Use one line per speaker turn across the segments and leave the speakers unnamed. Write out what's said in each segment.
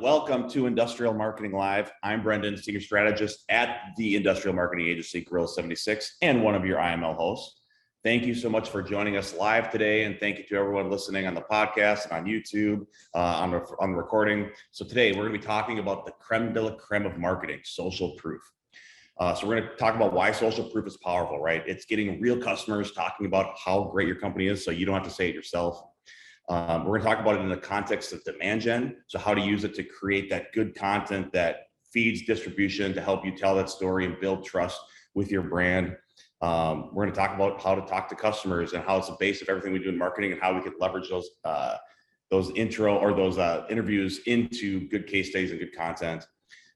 Welcome to Industrial Marketing Live. I'm Brendon, Senior Strategist at the Industrial Marketing Agency Gorilla 76 and one of your IML hosts. Thank you so much for joining us live today, and thank you to everyone listening on the podcast and on YouTube, on the recording. So today we're going to be talking about the creme de la creme of marketing, social proof. So we're going to talk about why social proof is powerful, right? It's getting real customers talking about how great your company is, so you don't have to say it yourself. We're going to talk about it in the context of demand gen. So how to use it to create that good content that feeds distribution to help you tell that story and build trust with your brand. We're going to talk about how to talk to customers and how it's the base of everything we do in marketing and how we can leverage those interviews into good case studies and good content.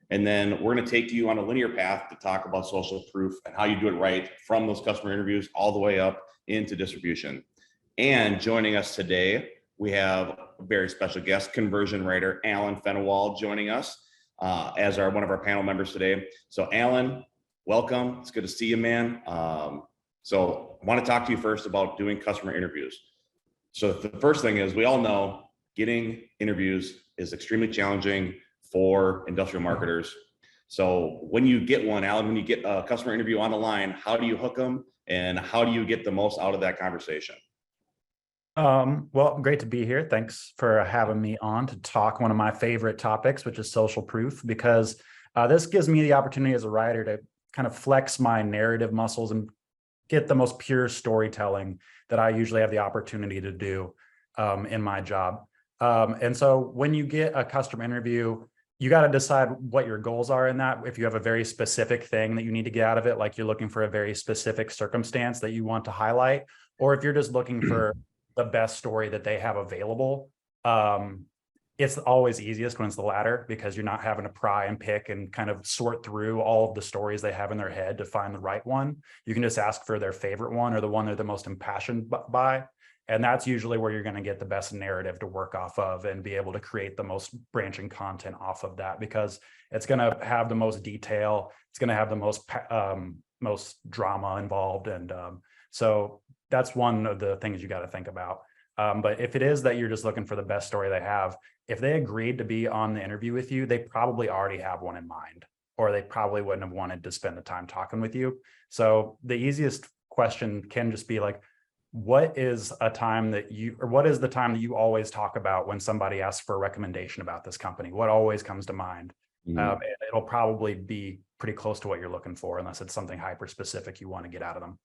And then we're going to take you on a linear path to talk about social proof and how you do it right from those customer interviews all the way up into distribution. And joining us today, we have a very special guest, conversion writer Alan Fennewald, joining us as one of our panel members today. So Alan, welcome. It's good to see you, man. So I want to talk to you first about doing customer interviews. So the first thing is, we all know getting interviews is extremely challenging for industrial marketers. So when you get one, Alan, when you get a customer interview on the line, how do you hook them and how do you get the most out of that conversation?
Well, great to be here. Thanks for having me on to talk one of my favorite topics, which is social proof, because this gives me the opportunity as a writer to kind of flex my narrative muscles and get the most pure storytelling that I usually have the opportunity to do in my job. And so when you get a customer interview, you got to decide what your goals are in that. If you have a very specific thing that you need to get out of it, like you're looking for a very specific circumstance that you want to highlight, or if you're just looking for the best story that they have available. It's always easiest when it's the latter, because you're not having to pry and pick and kind of sort through all of the stories they have in their head to find the right one. You can just ask for their favorite one or the one they're the most impassioned by. And that's usually where you're going to get the best narrative to work off of and be able to create the most branching content off of that, because it's going to have the most detail. It's going to have the most drama involved. And so that's one of the things you got to think about. But if it is that you're just looking for the best story they have, if they agreed to be on the interview with you, they probably already have one in mind, or they probably wouldn't have wanted to spend the time talking with you. So the easiest question can just be like, what is the time that you always talk about when somebody asks for a recommendation about this company? What always comes to mind? Mm-hmm. It'll probably be pretty close to what you're looking for, unless it's something hyper specific you want to get out of them.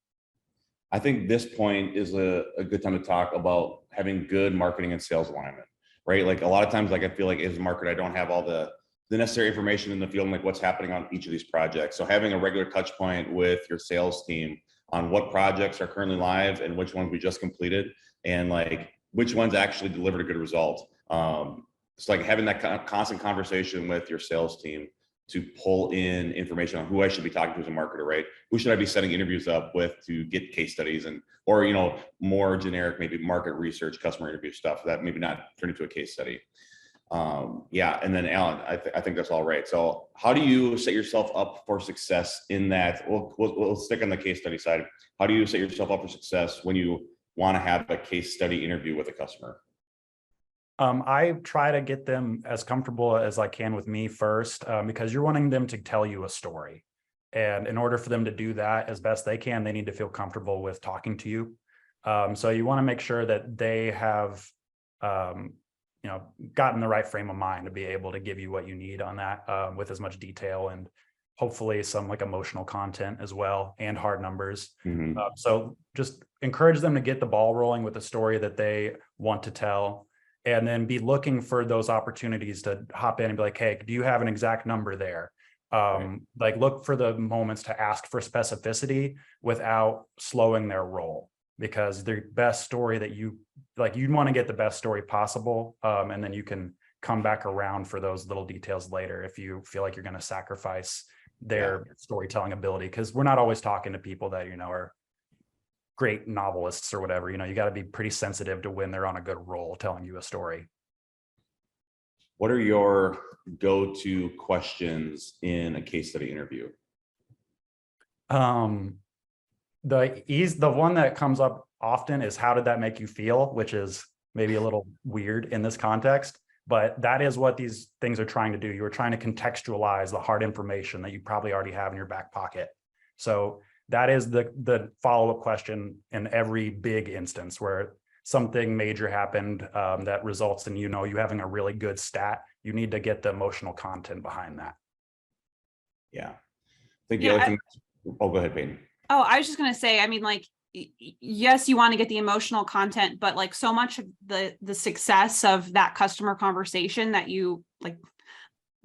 I think this point is a good time to talk about having good marketing and sales alignment, right? Like a lot of times, like I feel like as a marketer, I don't have all the necessary information in the field, like what's happening on each of these projects. So having a regular touch point with your sales team on what projects are currently live and which ones we just completed, and like which ones actually delivered a good result. It's like having that constant conversation with your sales team to pull in information on who I should be talking to as a marketer, right? Who should I be setting interviews up with to get case studies or more generic, maybe market research, customer interview stuff that maybe not turn into a case study. And then Alan, I think that's all right. So how do you set yourself up for success in that? We'll stick on the case study side. How do you set yourself up for success when you want to have a case study interview with a customer?
I try to get them as comfortable as I can with me first, because you're wanting them to tell you a story. And in order for them to do that as best they can, they need to feel comfortable with talking to you. So you want to make sure that they have, gotten the right frame of mind to be able to give you what you need on that, with as much detail and hopefully some like emotional content as well, and hard numbers. Mm-hmm. So just encourage them to get the ball rolling with the story that they want to tell. And then be looking for those opportunities to hop in and be like, hey, do you have an exact number there? Like look for the moments to ask for specificity without slowing their roll, because the best story that you want to get the best story possible. And then you can come back around for those little details later if you feel like you're going to sacrifice their storytelling ability, because we're not always talking to people that, are great novelists or whatever. You got to be pretty sensitive to when they're on a good roll telling you a story.
What are your go-to questions in a case study interview?
The one that comes up often is, how did that make you feel? Which is maybe a little weird in this context. But that is what these things are trying to do. You are trying to contextualize the hard information that you probably already have in your back pocket. So that is the follow-up question in every big instance where something major happened that results in, you having a really good stat. You need to get the emotional content behind that.
Yeah. I think the other thing, oh, go ahead, Peyton.
Oh, I was just going to say, I mean, like, yes, you want to get the emotional content, but like so much of the success of that customer conversation that you like,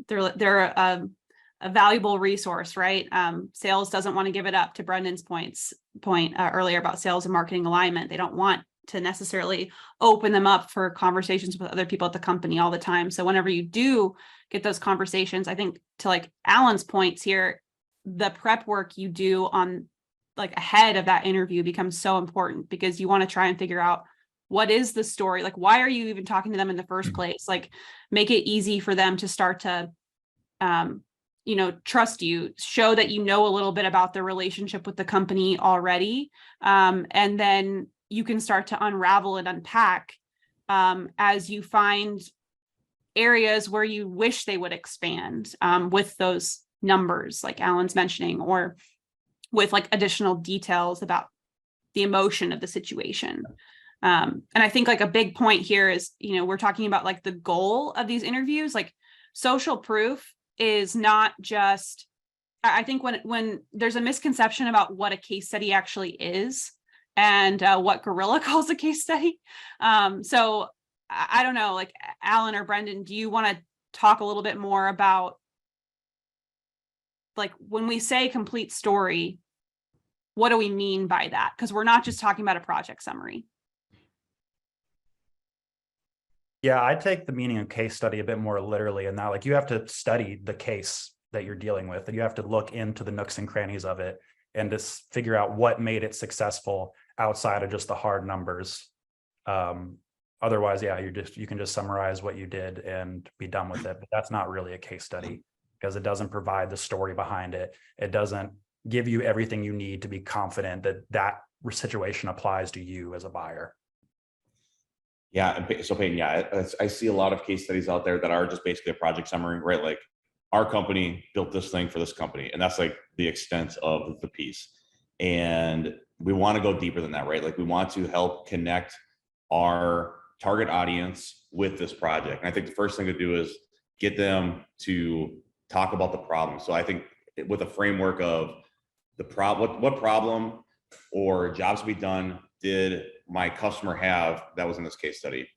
they're a valuable resource, right? Sales doesn't want to give it up, to Brendon's point earlier about sales and marketing alignment. They don't want to necessarily open them up for conversations with other people at the company all the time. So whenever you do get those conversations, I think to like Alan's points here, the prep work you do on like ahead of that interview becomes so important, because you want to try and figure out what is the story, like why are you even talking to them in the first place? Like make it easy for them to start to trust you, show that you know a little bit about the relationship with the company already, and then you can start to unravel and unpack as you find areas where you wish they would expand with those numbers like Alan's mentioning, or with like additional details about the emotion of the situation. And I think like a big point here is, we're talking about like the goal of these interviews. Like social proof is not just, I think when there's a misconception about what a case study actually is and what Gorilla calls a case study. So I don't know, like Alan or Brendon, do you want to talk a little bit more about like when we say complete story, what do we mean by that? Because we're not just talking about a project summary.
Yeah, I take the meaning of case study a bit more literally, and that like you have to study the case that you're dealing with, and you have to look into the nooks and crannies of it and just figure out what made it successful outside of just the hard numbers. Otherwise, yeah, you can just summarize what you did and be done with it. But that's not really a case study, because it doesn't provide the story behind it. It doesn't give you everything you need to be confident that that situation applies to you as a buyer.
Yeah. So Peyton, yeah, I see a lot of case studies out there that are just basically a project summary, right? Like our company built this thing for this company, and that's like the extent of the piece. And we want to go deeper than that, right? Like we want to help connect our target audience with this project. And I think the first thing to do is get them to talk about the problem. So I think with a framework of the problem, what problem or jobs to be done did my customer have that was in this case study,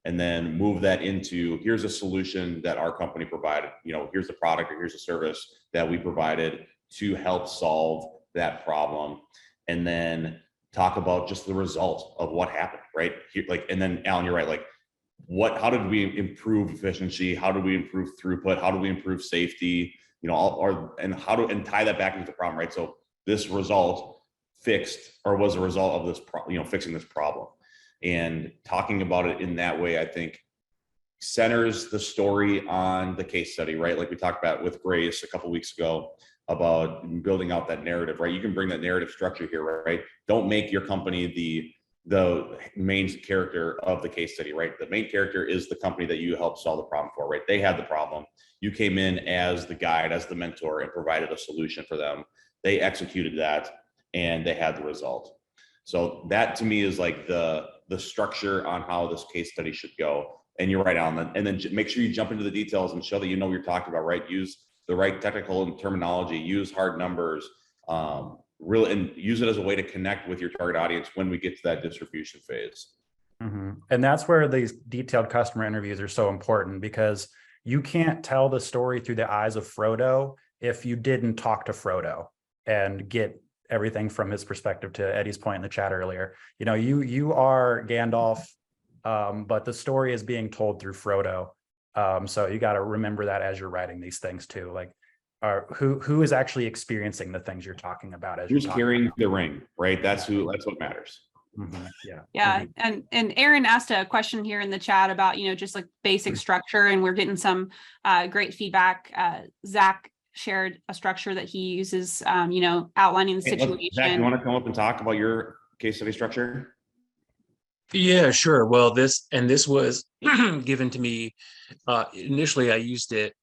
and then move that into here's a solution that our company provided, here's the product or here's a service that we provided to help solve that problem, and then talk about just the result of what happened, right? Like, and then Alan, you're right, like how did we improve efficiency? How do we improve throughput? How do we improve safety? And tie that back into the problem, right? So this result was a result of this, fixing this problem, and talking about it in that way, I think centers the story on the case study, right? Like we talked about with Grace a couple of weeks ago about building out that narrative, right? You can bring that narrative structure here, right? Don't make your company the main character of the case study, right? The main character is the company that you helped solve the problem for, right? They had the problem. You came in as the guide, as the mentor, and provided a solution for them. They executed that, and they had the result. So that to me is like the structure on how this case study should go. And you're right, Alan. And then make sure you jump into the details and show that you know what you're talking about, right? Use the right technical terminology, use hard numbers, really, and use it as a way to connect with your target audience when we get to that distribution phase.
Mm-hmm. And that's where these detailed customer interviews are so important, because you can't tell the story through the eyes of Frodo if you didn't talk to Frodo and get everything from his perspective. To Eddie's point in the chat earlier, you are Gandalf, but the story is being told through Frodo. So you got to remember that as you're writing these things too. Like, who is actually experiencing the things you're talking about?
Who's carrying the ring, right? That's what matters.
Mm-hmm.
Yeah.
Mm-hmm.
And Aaron asked a question here in the chat about, just like basic structure, and we're getting some great feedback. Zach shared a structure that he uses, outlining the situation.
Zach, you want to come up and talk about your case study structure?
Yeah, sure. Well, this was given to me. Initially, I used it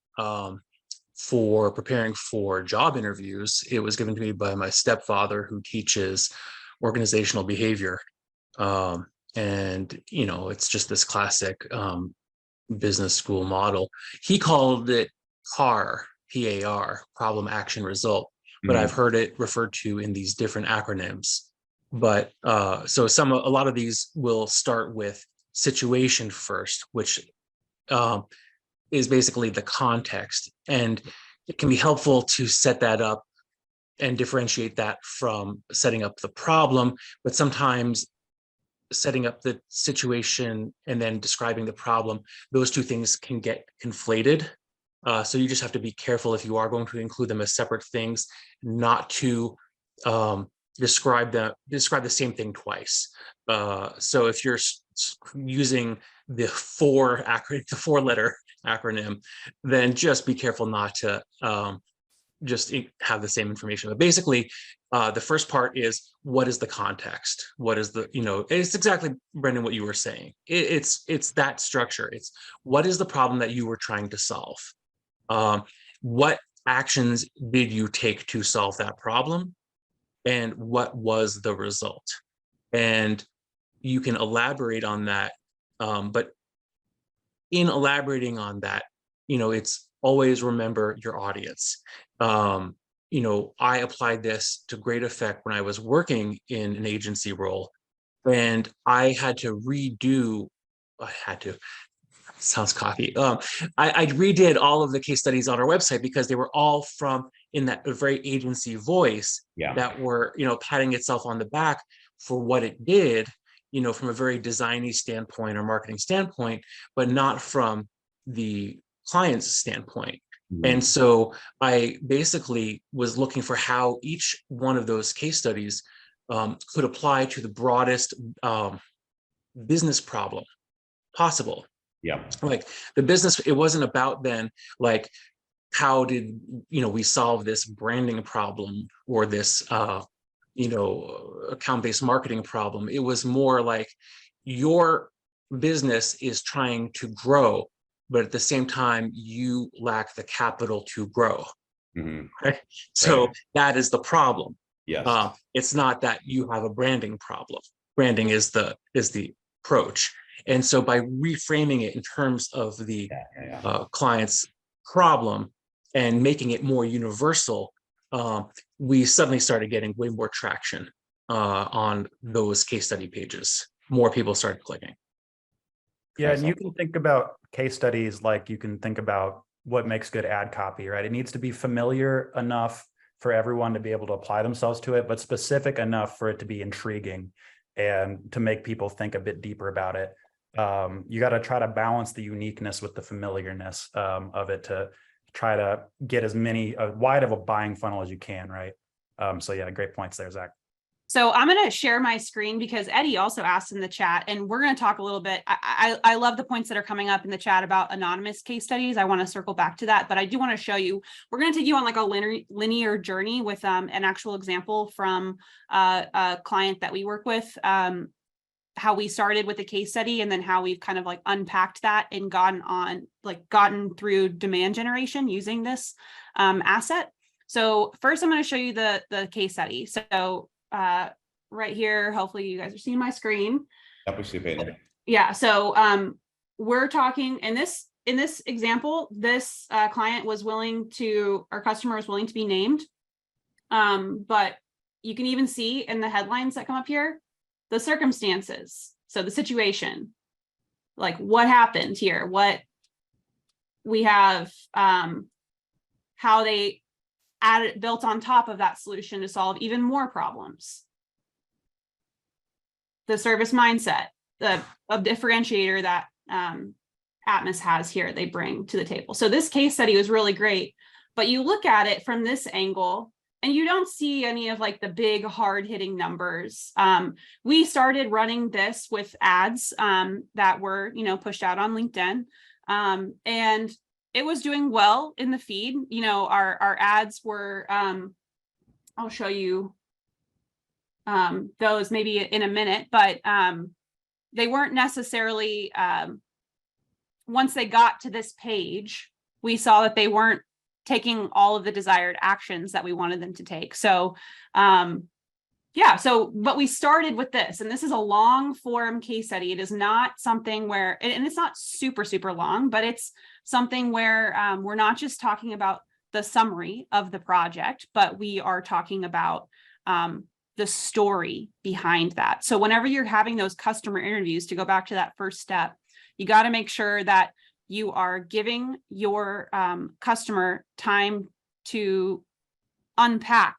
for preparing for job interviews. It was given to me by my stepfather, who teaches organizational behavior. Um, and, it's just this classic business school model. He called it PAR, PAR, problem, action, result. But I've heard it referred to in these different acronyms. But so a lot of these will start with situation first, which is basically the context. And it can be helpful to set that up and differentiate that from setting up the problem. But sometimes setting up the situation and then describing the problem, those two things can get conflated. So you just have to be careful, if you are going to include them as separate things, not to describe the same thing twice. So if you're using the four letter acronym, then just be careful not to just have the same information. But basically, the first part is, what is the context? What is it's exactly, Brendon, what you were saying. It's that structure. It's, what is the problem that you were trying to solve? What actions did you take to solve that problem? And what was the result? And you can elaborate on that. But in elaborating on that, it's always remember your audience. I applied this to great effect when I was working in an agency role, and I had to sounds cocky. I redid all of the case studies on our website because they were all from in that very agency voice that were, patting itself on the back for what it did, from a very designy standpoint or marketing standpoint, but not from the client's standpoint. And so I basically was looking for how each one of those case studies could apply to the broadest business problem possible.
Yeah.
Like the business, it wasn't about then, like, how did, we solve this branding problem or this, account-based marketing problem. It was more like, your business is trying to grow, but at the same time, you lack the capital to grow. Right? So that is the problem.
Yes.
It's not that you have a branding problem. Branding is the approach. And so by reframing it in terms of the client's problem and making it more universal, we suddenly started getting way more traction on those case study pages. More people started clicking.
Yeah, and you can think about case studies like you can think about what makes good ad copy, right? It needs to be familiar enough for everyone to be able to apply themselves to it, but specific enough for it to be intriguing and to make people think a bit deeper about it. You got to try to balance the uniqueness with the familiarness of it to try to get as wide of a buying funnel as you can, right? So yeah, great points there, Zach.
So I'm going to share my screen because Eddie also asked in the chat, and we're going to talk a little bit. I love the points that are coming up in the chat about anonymous case studies. I want to circle back to that, but I do want to show you, we're going to take you on like a linear journey with an actual example from a client that we work with, how we started with a case study and then how we've kind of like unpacked that and gotten through demand generation using this asset. So first I'm going to show you the case study. So right here, hopefully you guys are seeing my screen.
Yep, we see Peyton.
Yeah, so we're talking in this example, this client was willing to, our customer was willing to be named, but you can even see in the headlines that come up here the circumstances. So the situation, like what happened here, what we have, how they built on top of that solution to solve even more problems. The service mindset, a differentiator that Atmos has here, they bring to the table. So this case study was really great, but you look at it from this angle and you don't see any of like the big hard hitting numbers. We started running this with ads that were, pushed out on LinkedIn, and it was doing well in the feed. Our ads were, I'll show you those maybe in a minute, but they weren't necessarily, once they got to this page, we saw that they weren't taking all of the desired actions that we wanted them to take. So, but we started with this, and this is a long form case study. It is not something where, and it's not super, super long, but it's something where we're not just talking about the summary of the project, but we are talking about the story behind that. So whenever you're having those customer interviews, to go back to that first step, you got to make sure that you are giving your customer time to unpack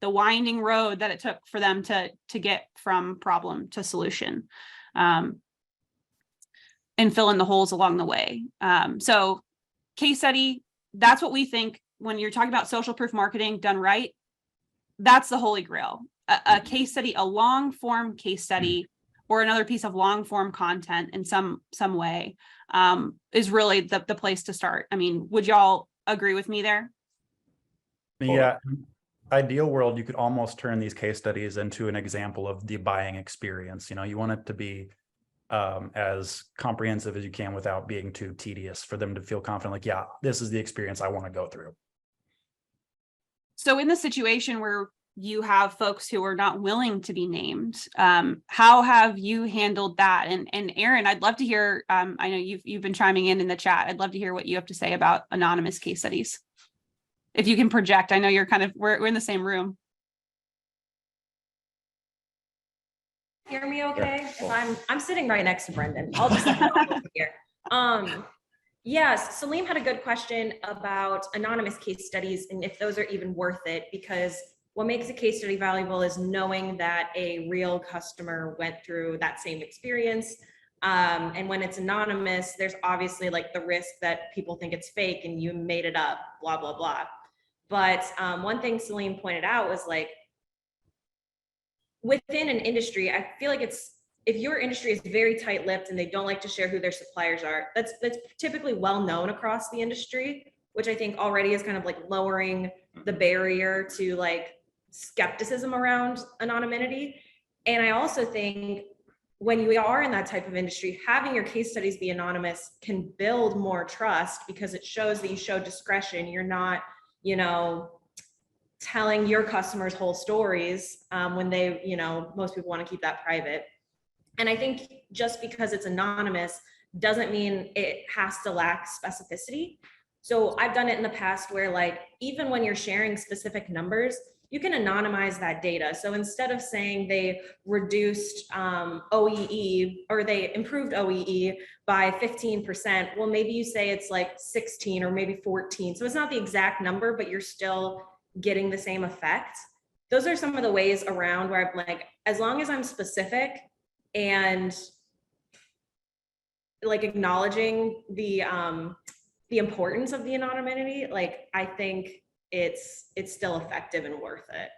the winding road that it took for them to get from problem to solution, and fill in the holes along the way. So case study, that's what we think when you're talking about social proof marketing done right, that's the holy grail. A case study, a long form case study, or another piece of long form content in some way, is really the place to start. I mean, would y'all agree with me there?
Yeah. Ideal world, you could almost turn these case studies into an example of the buying experience. You know, you want it to be as comprehensive as you can without being too tedious, for them to feel confident, like, yeah, this is the experience I want to go through.
So in the situation where you have folks who are not willing to be named, how have you handled that? And Aaron, I'd love to hear, I know you've been chiming in the chat. I'd love to hear what you have to say about anonymous case studies. If you can project, I know you're we're in the same room.
Hear me okay? Yeah. I'm sitting right next to Brendon. I'll just here. Yes, Salim had a good question about anonymous case studies and if those are even worth it, because what makes a case study valuable is knowing that a real customer went through that same experience. And when it's anonymous, there's obviously like the risk that people think it's fake and you made it up, blah, blah, blah. But one thing Salim pointed out was like, within an industry, I feel like if your industry is very tight-lipped and they don't like to share who their suppliers are, that's typically well known across the industry, which I think already is kind of like lowering the barrier to like skepticism around anonymity. And I also think when you are in that type of industry, having your case studies be anonymous can build more trust, because it shows that you show discretion. You're not, you know, telling your customers whole stories when they, you know, most people want to keep that private. And I think just because it's anonymous doesn't mean it has to lack specificity. So I've done it in the past where, like, even when you're sharing specific numbers, you can anonymize that data. So instead of saying they reduced OEE or they improved OEE by 15%, well, maybe you say it's like 16 or maybe 14. So it's not the exact number, but you're still getting the same effect. Those are some of the ways around where I'm like, as long as I'm specific and like acknowledging the importance of the anonymity, like I think it's still effective and worth it.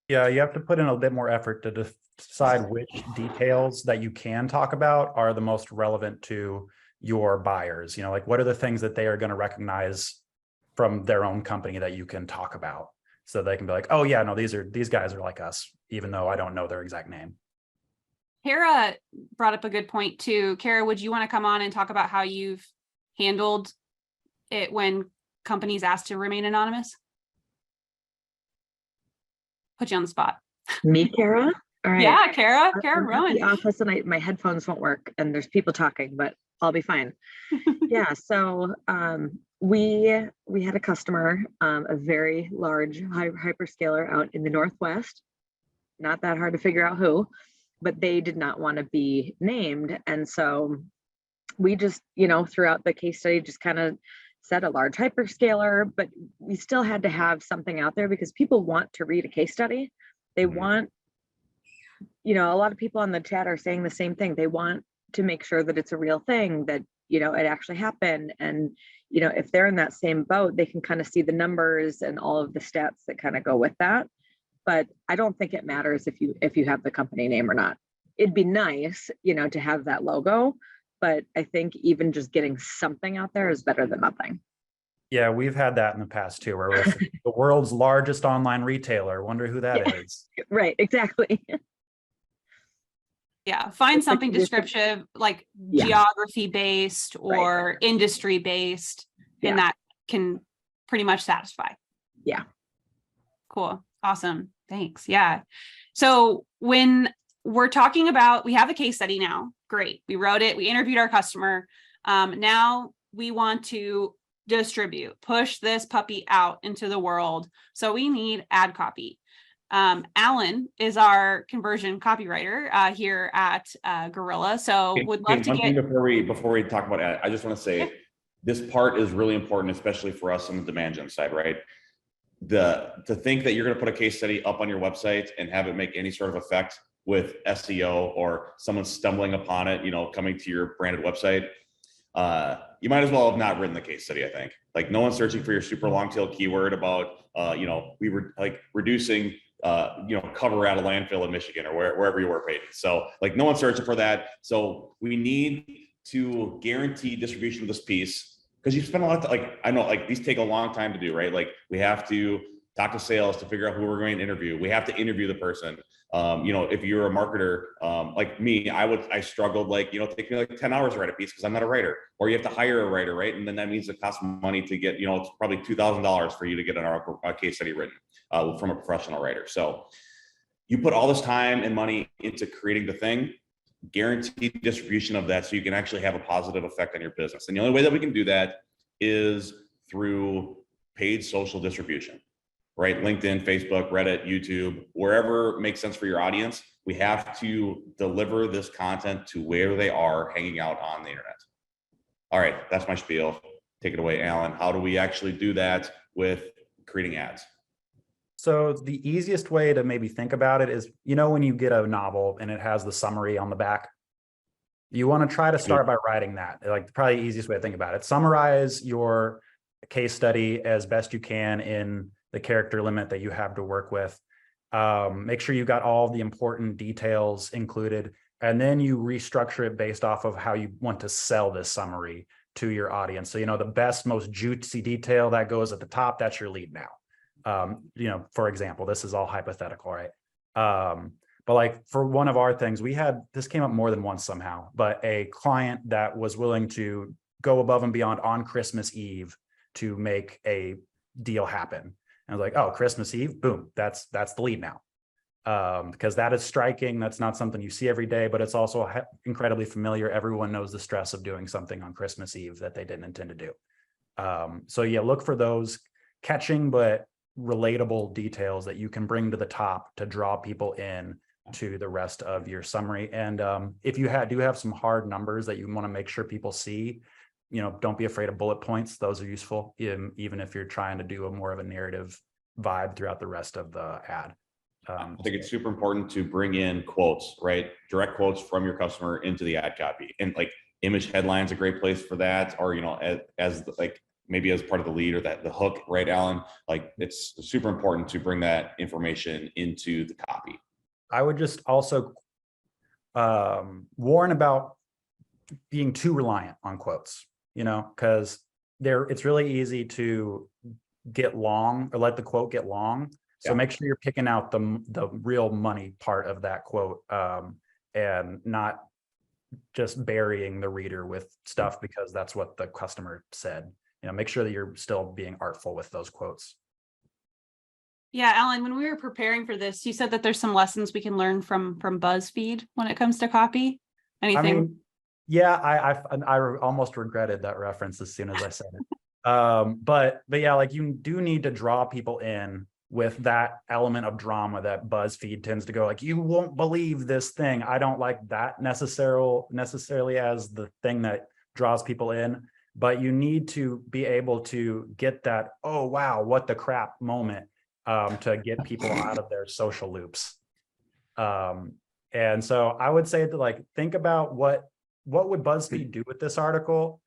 Yeah, you have to put in a bit more effort to decide which details that you can talk about are the most relevant to your buyers. You know, like, what are the things that they are going to recognize from their own company that you can talk about, so they can be like, oh yeah, no, these guys are like us, even though I don't know their exact name.
Kara brought up a good point too. Kara, would you want to come on and talk about how you've handled it when companies ask to remain anonymous? Put you on the spot.
Me, Kara? All right.
Yeah, Kara
I'm
Rowan.
at the office and my headphones won't work and there's people talking, but I'll be fine. Yeah, so we had a customer, a very large hyperscaler out in the Northwest. Not that hard to figure out who, but they did not want to be named. And so we just, you know, throughout the case study, just kind of said a large hyperscaler, but we still had to have something out there because people want to read a case study. They want, you know, a lot of people on the chat are saying the same thing. They want to make sure that it's a real thing, that, you know, it actually happened. And, you know, if they're in that same boat, they can kind of see the numbers and all of the stats that kind of go with that. But I don't think it matters if you have the company name or not. It'd be nice, you know, to have that logo, but I think even just getting something out there is better than nothing.
Yeah, we've had that in the past too, where with the world's largest online retailer, wonder who that is.
Right, exactly.
Yeah, find
It's like
something
this is-
descriptive, like
Yeah.
geography based
Right.
or industry based,
Yeah.
and that can pretty much satisfy.
Yeah.
Cool. Awesome. Thanks. Yeah. So when we're talking about, we have a case study now. Great. We wrote it. We interviewed our customer. Now we want to distribute, push this puppy out into the world. So we need ad copy. Alan is our conversion copywriter here at Gorilla. So would love to
one thing
get.
before we talk about ad, I just want to say this part is really important, especially for us on the demand gen side, right? To think that you're going to put a case study up on your website and have it make any sort of effect with SEO or someone stumbling upon it, coming to your branded website, you might as well have not written the case study. I think like no one's searching for your super long tail keyword about, we were like reducing, cover at a landfill in Michigan or wherever you were, Peyton. So like no one's searching for that. So we need to guarantee distribution of this piece. Because you spend a lot of, I know these take a long time to do, right? Like we have to talk to sales to figure out who we're going to interview. We have to interview the person. If you're a marketer, like me, I struggled, it take me 10 hours to write a piece because I'm not a writer, or you have to hire a writer, right? And then that means it costs money to get, it's probably $2,000 for you to get a case study written from a professional writer. So you put all this time and money into creating the thing, guaranteed distribution of that so you can actually have a positive effect on your business. And the only way that we can do that is through paid social distribution, right? LinkedIn, Facebook, Reddit, YouTube, wherever makes sense for your audience. We have to deliver this content to where they are hanging out on the internet. All right, that's my spiel. Take it away, Alan. How do we actually do that with creating ads?
So the easiest way to maybe think about it is, when you get a novel and it has the summary on the back, you want to try to start by writing that. Like probably the easiest way to think about it. Summarize your case study as best you can in the character limit that you have to work with. Make sure you got all the important details included, and then you restructure it based off of how you want to sell this summary to your audience. So, the best, most juicy detail that goes at the top, that's your lead now. For example, this is all hypothetical, right? But like for one of our things, this came up more than once somehow, but a client that was willing to go above and beyond on Christmas Eve to make a deal happen. And I was like, oh, Christmas Eve, boom, that's the lead now. Because that is striking. That's not something you see every day, but it's also incredibly familiar. Everyone knows the stress of doing something on Christmas Eve that they didn't intend to do. So yeah, look for those catching, but relatable details that you can bring to the top to draw people in to the rest of your summary. And if you do have some hard numbers that you want to make sure people see, don't be afraid of bullet points. Those are useful, even if you're trying to do a more of a narrative vibe throughout the rest of the ad.
I think it's super important to bring in quotes, right? Direct quotes from your customer into the ad copy, and like image headlines, a great place for that, or as maybe as part of the lead or the hook, right, Alan? Like it's super important to bring that information into the copy.
I would just also warn about being too reliant on quotes, because it's really easy to get long or let the quote get long. So make sure you're picking out the real money part of that quote and not just burying the reader with stuff because that's what the customer said. Make sure that you're still being artful with those quotes.
Yeah, Alan, when we were preparing for this, you said that there's some lessons we can learn from BuzzFeed when it comes to copy. Anything?
I almost regretted that reference as soon as I said it. But yeah, like you do need to draw people in with that element of drama that BuzzFeed tends to go like, you won't believe this thing. I don't like that necessarily as the thing that draws people in, but you need to be able to get that, oh, wow, what the crap moment to get people out of their social loops. And so I would say that think about what would BuzzFeed do with this article,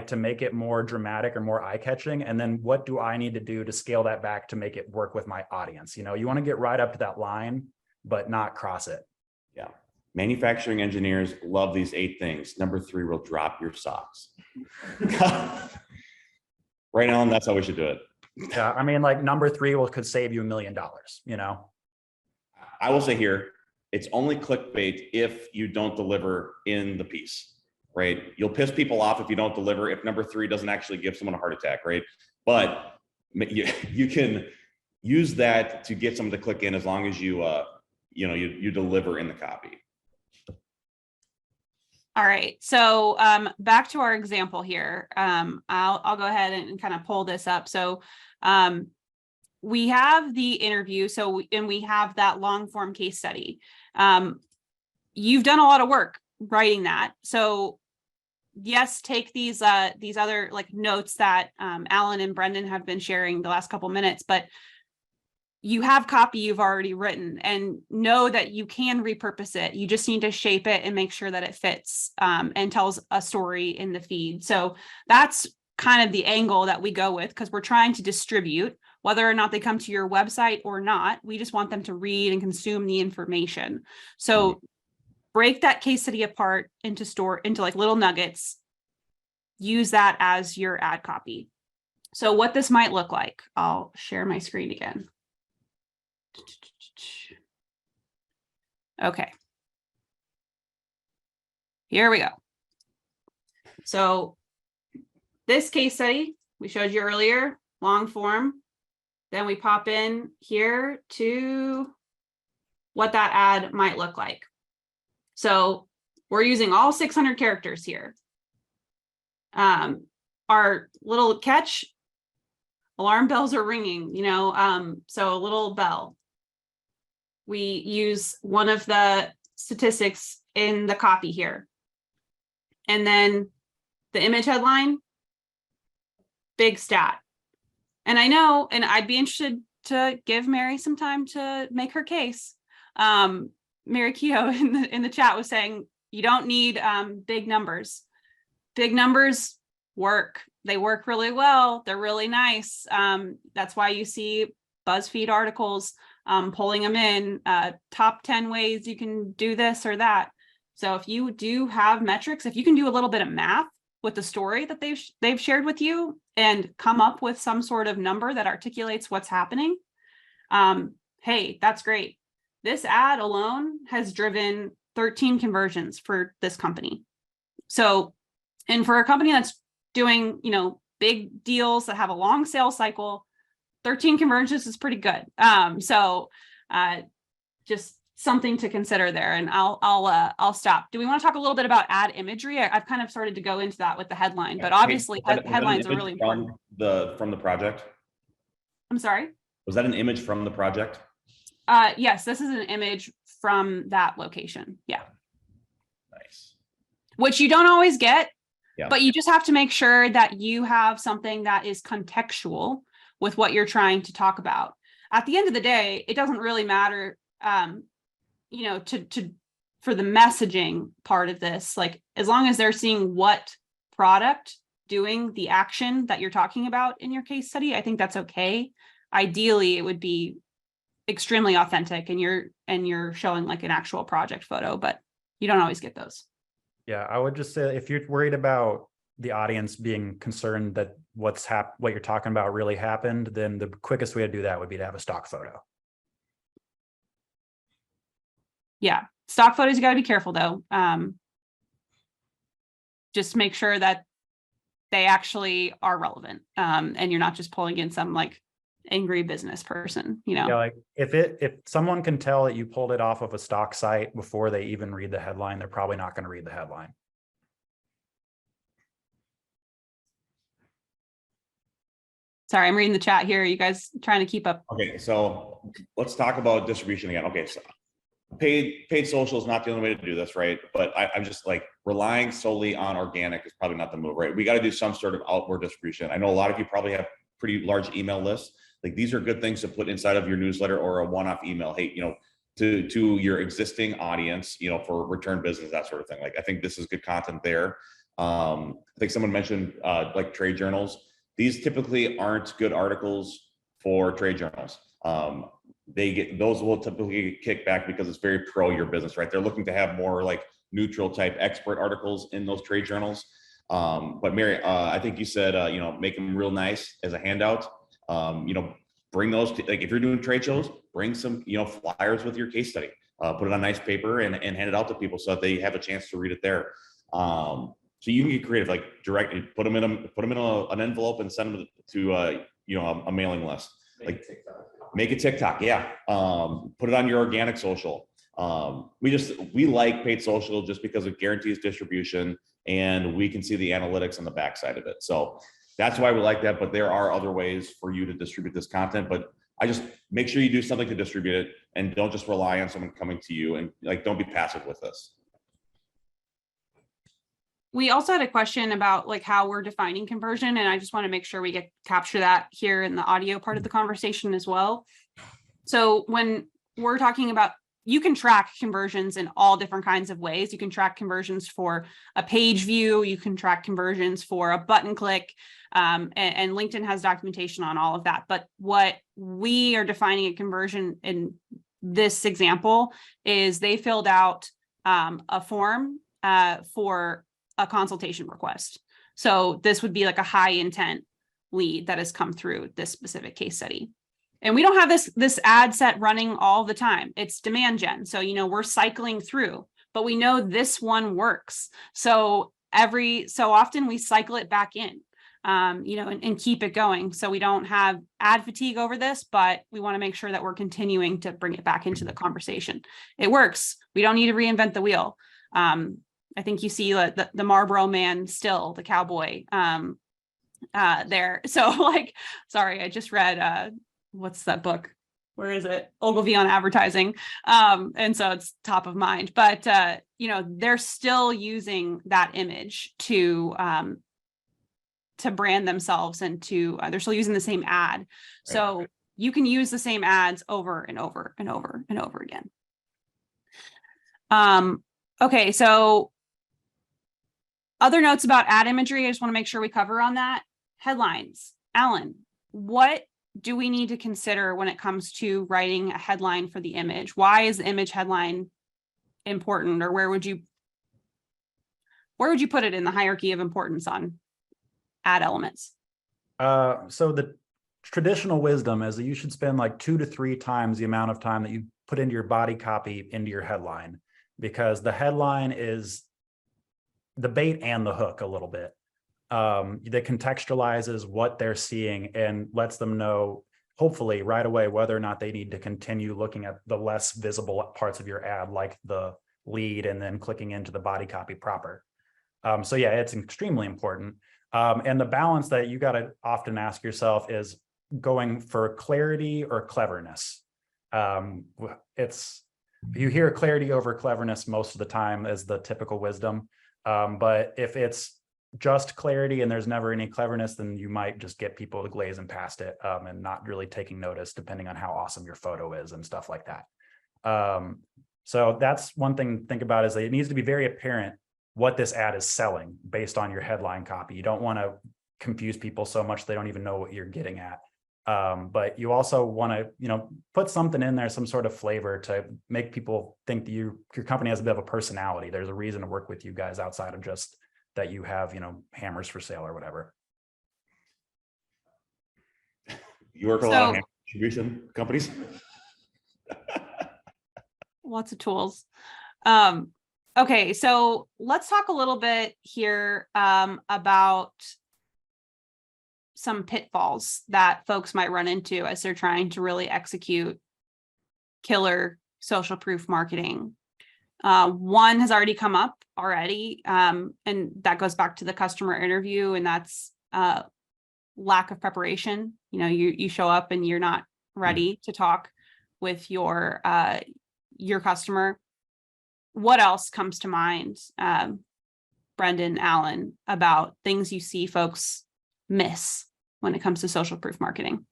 to make it more dramatic or more eye-catching, and then what do I need to do to scale that back to make it work with my audience? You want to get right up to that line, but not cross it.
Yeah. Manufacturing engineers love these 8 things. Number 3 will drop your socks. Right, Alan, that's how we should do it.
Yeah, number 3 could save you $1 million,
I will say here, it's only clickbait if you don't deliver in the piece, right? You'll piss people off if you don't deliver, if number 3 doesn't actually give someone a heart attack, right? But you can use that to get someone to click in as long as you deliver in the copy.
All right, so back to our example here. I'll go ahead and kind of pull this up. So we have the interview, and we have that long form case study. You've done a lot of work writing that. So yes, take these other like notes that Alan and Brendon have been sharing the last couple minutes, but you have copy you've already written, and know that you can repurpose it. You just need to shape it and make sure that it fits and tells a story in the feed. So that's kind of the angle that we go with, because we're trying to distribute, whether or not they come to your website or not. We just want them to read and consume the information. So break that case study apart into like little nuggets. Use that as your ad copy. So what this might look like, I'll share my screen again. Okay. Here we go. So this case study we showed you earlier, long form. Then we pop in here to what that ad might look like. So we're using all 600 characters here. Our little catch, alarm bells are ringing, so a little bell. We use one of the statistics in the copy here. And then the image headline, big stat. And I know, and I'd be interested to give Mary some time to make her case. Mary Keogh in the chat was saying, you don't need big numbers. Big numbers work. They work really well. They're really nice. That's why you see BuzzFeed articles pulling them in, top 10 ways you can do this or that. So if you do have metrics, if you can do a little bit of math with the story that they've shared with you and come up with some sort of number that articulates what's happening, hey, that's great. This ad alone has driven 13 conversions for this company. So, and for a company that's doing, big deals that have a long sales cycle, 13 conversions is pretty good. Just something to consider there. And I'll stop. Do we want to talk a little bit about ad imagery? I've kind of started to go into that with the headline, but obviously headlines are really important.
From the project?
I'm sorry?
Was that an image from the project?
Yes, this is an image from that location. Yeah.
Nice.
Which you don't always get,
yeah.
But you just have to make sure that you have something that is contextual with what you're trying to talk about. At the end of the day, it doesn't really matter, for the messaging part of this, like as long as they're seeing what product doing the action that you're talking about in your case study, I think that's okay. Ideally, it would be extremely authentic and you're showing like an actual project photo, but you don't always get those.
Yeah, I would just say if you're worried about the audience being concerned that what you're talking about really happened, then the quickest way to do that would be to have a stock photo.
Yeah, stock photos, you got to be careful though. Just make sure that they actually are relevant, and you're not just pulling in some like angry business person,
Yeah, like if someone can tell that you pulled it off of a stock site before they even read the headline, they're probably not going to read the headline.
Sorry, I'm reading the chat here. You guys trying to keep up?
Okay, so let's talk about distribution again. Okay, so paid social is not the only way to do this, right? But I'm just like relying solely on organic is probably not the move, right? We got to do some sort of outward distribution. I know a lot of you probably have pretty large email lists. Like these are good things to put inside of your newsletter or a one-off email. Hey, to your existing audience, for return business, that sort of thing. Like I think this is good content there. I think someone mentioned like trade journals. These typically aren't good articles for trade journals. Those will typically get kicked back because it's very pro your business, right? They're looking to have more like neutral type expert articles in those trade journals. But Mary, I think you said, make them real nice as a handout. Bring those to, like if you're doing trade shows, bring some, flyers with your case study. put it on nice paper and hand it out to people so that they have a chance to read it there. So you can get creative, like directly put them in an envelope and send them to you know, a mailing list. Like make a TikTok, yeah. Put it on your organic social. We like paid social just because it guarantees distribution and we can see the analytics on the backside of it. So that's why we like that. But there are other ways for you to distribute this content. But I just make sure you do something to distribute it and don't just rely on someone coming to you, and like, don't be passive with this.
We also had a question about like how we're defining conversion, and I just want to make sure we capture that here in the audio part of the conversation as well. So when we're talking about, you can track conversions in all different kinds of ways. You can track conversions for a page view, you can track conversions for a button click, and LinkedIn has documentation on all of that. But what we are defining a conversion in this example is they filled out a form for a consultation request. So this would be like a high intent lead that has come through this specific case study. And we don't have this ad set running all the time. It's demand gen. So, you know, we're cycling through, but we know this one works. So every so often we cycle it back in, you know, and keep it going. So we don't have ad fatigue over this, but we want to make sure that we're continuing to bring it back into the conversation. It works. We don't need to reinvent the wheel. I think you see the Marlboro man still, the cowboy there. So like, sorry, I just read, what's that book? Where is it? Ogilvy on Advertising. And so it's top of mind, but you know, they're still using that image to brand themselves and to, they're still using the same ad. So you can use the same ads over and over and over and over again. Okay, so other notes about ad imagery, I just want to make sure we cover on that. Headlines. Alan, what do we need to consider when it comes to writing a headline for the image? Why is the image headline important, or where would you put it in the hierarchy of importance on ad elements?
So the traditional wisdom is that you should spend like 2 to 3 times the amount of time that you put into your body copy into your headline, because the headline is the bait and the hook a little bit. That contextualizes what they're seeing and lets them know, hopefully right away, whether or not they need to continue looking at the less visible parts of your ad, like the lead, and then clicking into the body copy proper. So yeah, it's extremely important. And the balance that you got to often ask yourself is going for clarity or cleverness. You hear clarity over cleverness most of the time as the typical wisdom. But if it's just clarity and there's never any cleverness, then you might just get people glazing past it and not really taking notice, depending on how awesome your photo is and stuff like that. So that's one thing to think about, is that it needs to be very apparent what this ad is selling based on your headline copy. You don't want to confuse people so much they don't even know what you're getting at. But you also want to, you know, put something in there, some sort of flavor to make people think that your company has a bit of a personality. There's a reason to work with you guys outside of just that you have, you know, hammers for sale or whatever.
You work with a lot of hammer distribution companies.
Lots of tools. Okay, so let's talk a little bit here about some pitfalls that folks might run into as they're trying to really execute killer social proof marketing. One has already come up already, and that goes back to the customer interview, and that's lack of preparation. You know, you show up and you're not ready to talk with your customer. What else comes to mind, Brendon, Alan, about things you see folks miss when it comes to social proof marketing?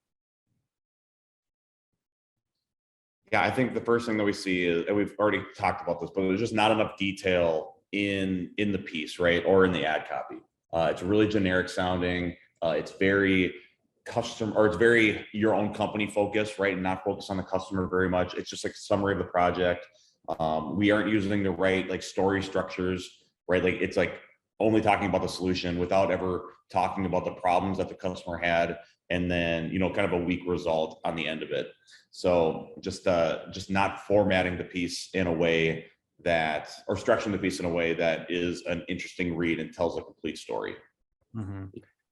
Yeah, I think the first thing that we see is, and we've already talked about this, but there's just not enough detail in the piece, right? Or in the ad copy. It's really generic sounding. It's very custom, or it's very your own company focused, right? And not focused on the customer very much. It's just like a summary of the project. We aren't using the right like story structures, right? Like it's like only talking about the solution without ever talking about the problems that the customer had, and then, kind of a weak result on the end of it. So just not formatting the piece in a way that, or structuring the piece in a way that is an interesting read and tells a complete story.
Mm-hmm.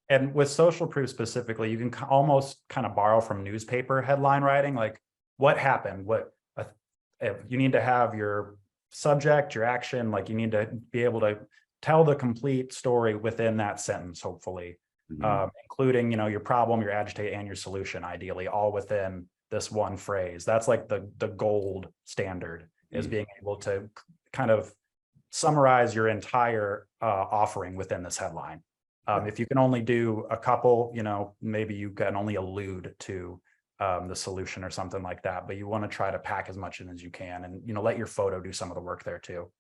And with social proof specifically, you can almost kind of borrow from newspaper headline writing, like what happened, if you need to have your subject, your action, like you need to be able to tell the complete story within that sentence, hopefully, including, your problem, your agitate, and your solution, ideally, all within this one phrase. That's like the gold standard, is being able to kind of summarize your entire offering within this headline. If you can only do a couple, maybe you can only allude to the solution or something like that, but you want to try to pack as much in as you can, and let your photo do some of the work there too.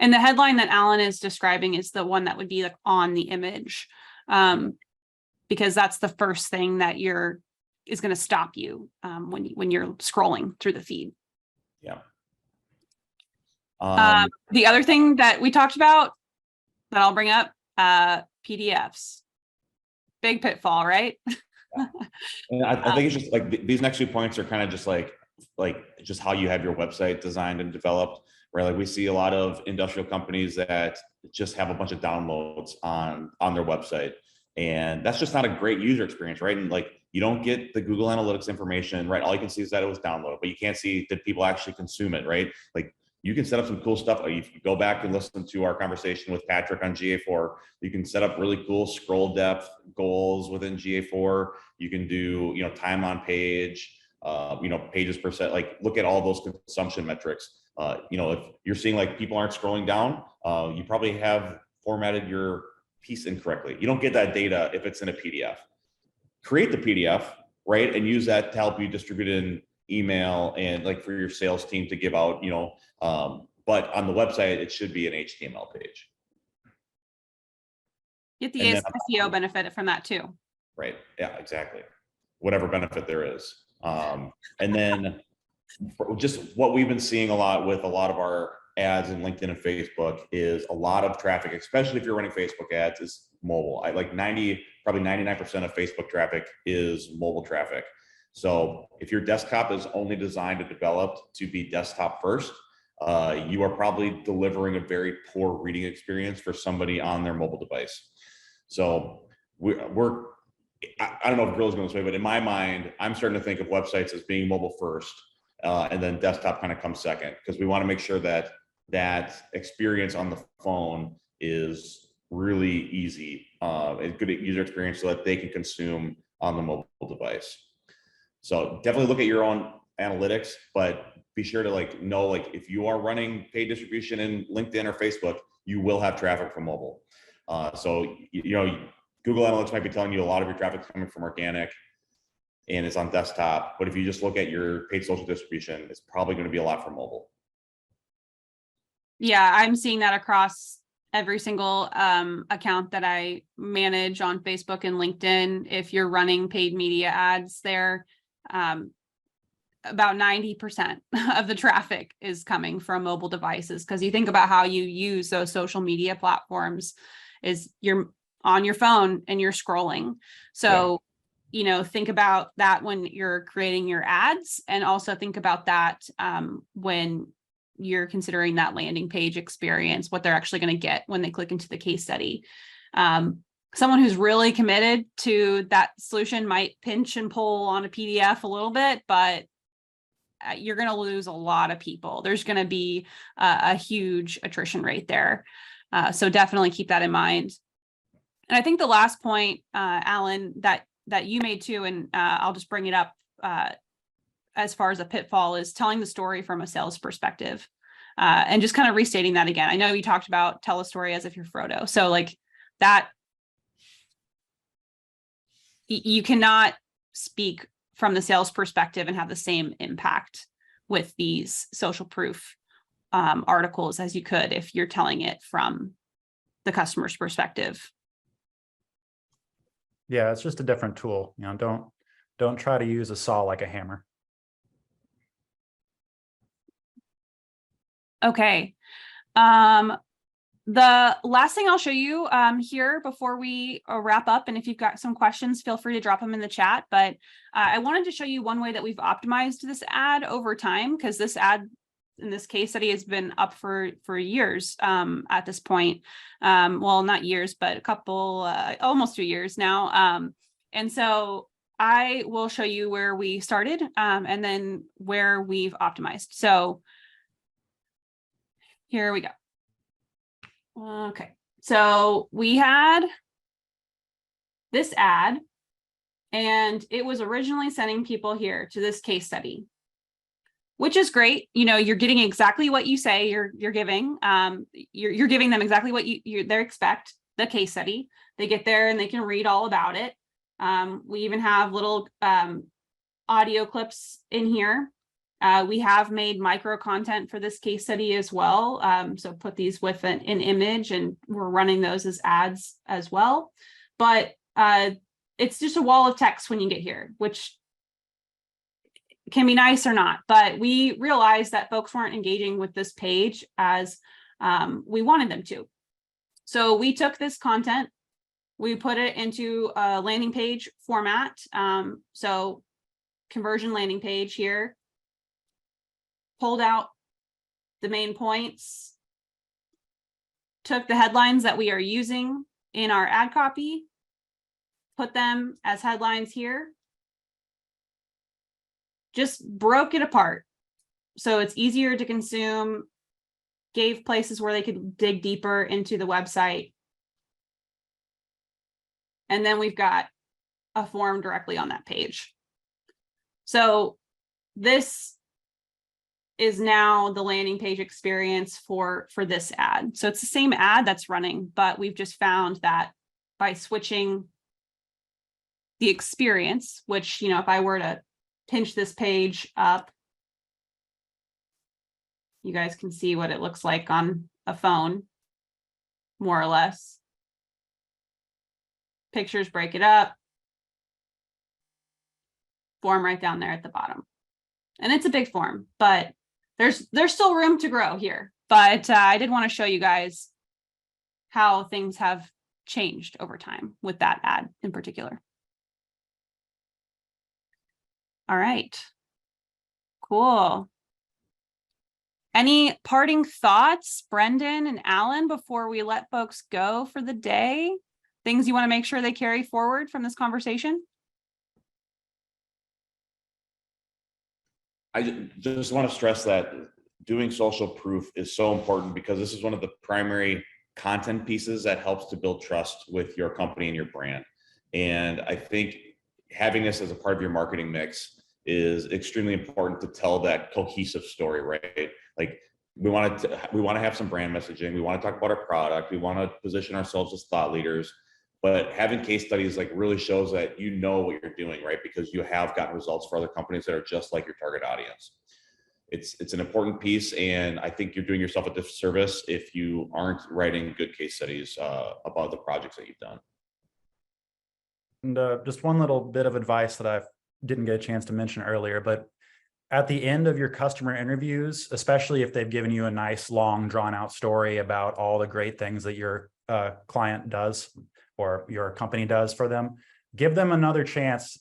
And the headline that Alan is describing is the one that would be like on the image, because that's the first thing that is going to stop you when you're scrolling through the feed.
Yeah.
The other thing that we talked about that I'll bring up, PDFs, big pitfall, right?
And I think it's just like these next 2 points are kind of just like just how you have your website designed and developed, right? Like we see a lot of industrial companies that just have a bunch of downloads on their website, and that's just not a great user experience, right? And like you don't get the Google Analytics information, right? All you can see is that it was downloaded, but you can't see did people actually consume it, right? Like you can set up some cool stuff. If you go back and listen to our conversation with Patrick on GA4, you can set up really cool scroll depth goals within GA4. You can do, time on page, pages per set, like look at all those consumption metrics. If you're seeing like people aren't scrolling down, you probably have formatted your piece incorrectly. You don't get that data if it's in a PDF. Create the PDF, right? And use that to help you distribute in email and like for your sales team to give out, but on the website, it should be an HTML page.
Get the SEO benefit from that too.
Right. Yeah, exactly. Whatever benefit there is. And then just what we've been seeing a lot with a lot of our ads in LinkedIn and Facebook is a lot of traffic, especially if you're running Facebook ads, is mobile. Probably 99% of Facebook traffic is mobile traffic. So if your desktop is only designed and developed to be desktop first, you are probably delivering a very poor reading experience for somebody on their mobile device. So I don't know if Grill's going this way, but in my mind, I'm starting to think of websites as being mobile first, and then desktop kind of comes second, because we want to make sure that that experience on the phone is really easy, a good user experience so that they can consume on the mobile device. So definitely look at your own analytics, but be sure to know if you are running paid distribution in LinkedIn or Facebook, you will have traffic from mobile. So Google Analytics might be telling you a lot of your traffic is coming from organic and it's on desktop, but if you just look at your paid social distribution, it's probably going to be a lot from mobile.
Yeah, I'm seeing that across every single account that I manage on Facebook and LinkedIn. If you're running paid media ads there, about 90% of the traffic is coming from mobile devices, because you think about how you use those social media platforms is you're on your phone and you're scrolling. So, think about that when you're creating your ads, and also think about that when you're considering that landing page experience, what they're actually going to get when they click into the case study. Someone who's really committed to that solution might pinch and pull on a PDF a little bit, but you're going to lose a lot of people. There's going to be a huge attrition rate there. So definitely keep that in mind. And I think the last point, Alan, that you made too, and I'll just bring it up as far as a pitfall, is telling the story from a sales perspective, and just kind of restating that again. I know you talked about tell a story as if you're Frodo. So like that, you cannot speak from the sales perspective and have the same impact with these social proof articles as you could if you're telling it from the customer's perspective.
Yeah, it's just a different tool. Don't try to use a saw like a hammer.
Okay. The last thing I'll show you here before we wrap up, and if you've got some questions, feel free to drop them in the chat. But I wanted to show you one way that we've optimized this ad over time, because this ad in this case study has been up for years at this point. Well, not years, but a couple, almost 2 years now. And so I will show you where we started and then where we've optimized. So here we go. Okay, so we had this ad, and it was originally sending people here to this case study, which is great. You know, you're getting exactly what you say you're giving. You're giving them exactly what they expect, the case study. They get there and they can read all about it. We even have little audio clips in here. We have made micro content for this case study as well. So put these with an image, and we're running those as ads as well. But it's just a wall of text when you get here, which can be nice or not. But we realized that folks weren't engaging with this page as we wanted them to. So we took this content, we put it into a landing page format. So conversion landing page here. Pulled out the main points, took the headlines that we are using in our ad copy, put them as headlines here, just broke it apart so it's easier to consume, gave places where they could dig deeper into the website. And then we've got a form directly on that page. So this is now the landing page experience for this ad. So it's the same ad that's running, but we've just found that by switching the experience, which, you know, if I were to pinch this page up, you guys can see what it looks like on a phone, more or less. Pictures break it up. Form right down there at the bottom. And it's a big form, but there's still room to grow here, but I did want to show you guys how things have changed over time with that ad in particular. All right, cool. Any parting thoughts, Brendon and Alan, before we let folks go for the day? Things you want to make sure they carry forward from this conversation?
I just want to stress that doing social proof is so important, because this is one of the primary content pieces that helps to build trust with your company and your brand. And I think having this as a part of your marketing mix is extremely important to tell that cohesive story, right? Like we want to have some brand messaging. We want to talk about our product. We want to position ourselves as thought leaders. But having case studies like really shows that you know what you're doing, right? Because you have gotten results for other companies that are just like your target audience. It's an important piece, and I think you're doing yourself a disservice if you aren't writing good case studies about the projects that you've done.
And just one little bit of advice that I didn't get a chance to mention earlier, but at the end of your customer interviews, especially if they've given you a nice, long, drawn-out story about all the great things that your client does or your company does for them, give them another chance,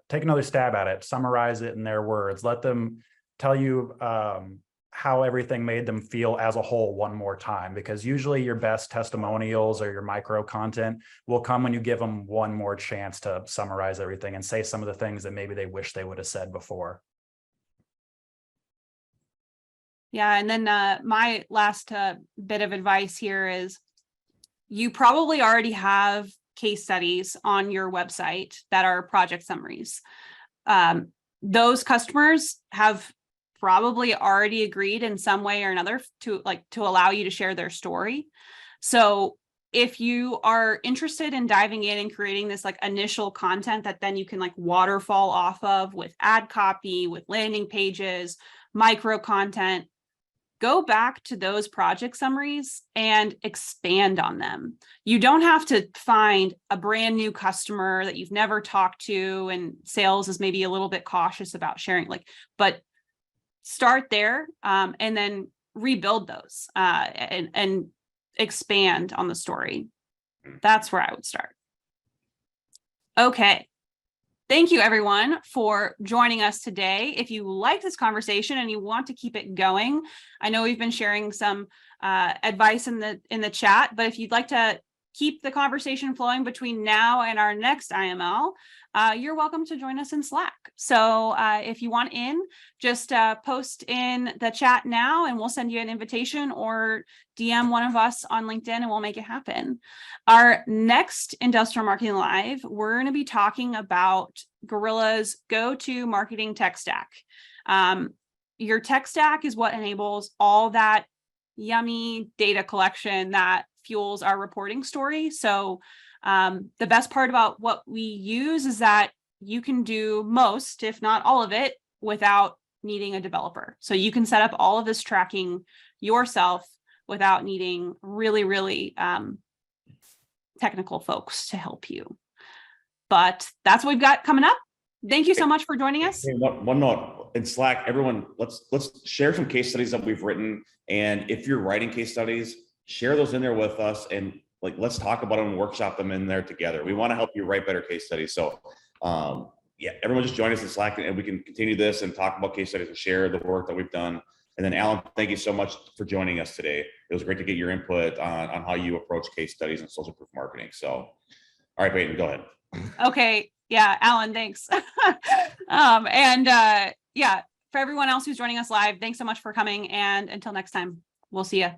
take another stab at it, summarize it in their words, let them tell you how everything made them feel as a whole one more time, because usually your best testimonials or your micro content will come when you give them one more chance to summarize everything and say some of the things that maybe they wish they would have said before.
Yeah, and then my last bit of advice here is you probably already have case studies on your website that are project summaries. Those customers have probably already agreed in some way or another to allow you to share their story. So if you are interested in diving in and creating this like initial content that then you can like waterfall off of with ad copy, with landing pages, micro content, go back to those project summaries and expand on them. You don't have to find a brand new customer that you've never talked to, and sales is maybe a little bit cautious about sharing, but start there and then rebuild those and expand on the story. That's where I would start. Okay. Thank you everyone for joining us today. If you like this conversation and you want to keep it going, I know we've been sharing some advice in the chat, but if you'd like to keep the conversation flowing between now and our next IML, you're welcome to join us in Slack. So if you want in, just post in the chat now and we'll send you an invitation, or DM one of us on LinkedIn and we'll make it happen. Our next Industrial Marketing Live, we're going to be talking about Gorilla's go-to marketing tech stack. Your tech stack is what enables all that yummy data collection that fuels our reporting story. So the best part about what we use is that you can do most, if not all of it, without needing a developer. So you can set up all of this tracking yourself without needing really, really technical folks to help you. But that's what we've got coming up. Thank you so much for joining us.
Hey, one note in Slack, everyone, let's share some case studies that we've written. And if you're writing case studies, share those in there with us, and like, let's talk about them and workshop them in there together. We want to help you write better case studies. So yeah, everyone just join us in Slack and we can continue this and talk about case studies and share the work that we've done. And then Alan, thank you so much for joining us today. It was great to get your input on how you approach case studies and social proof marketing. So, all right, Peyton, go ahead.
Okay. Yeah, Alan, thanks. Yeah, for everyone else who's joining us live, thanks so much for coming. And until next time, we'll see you.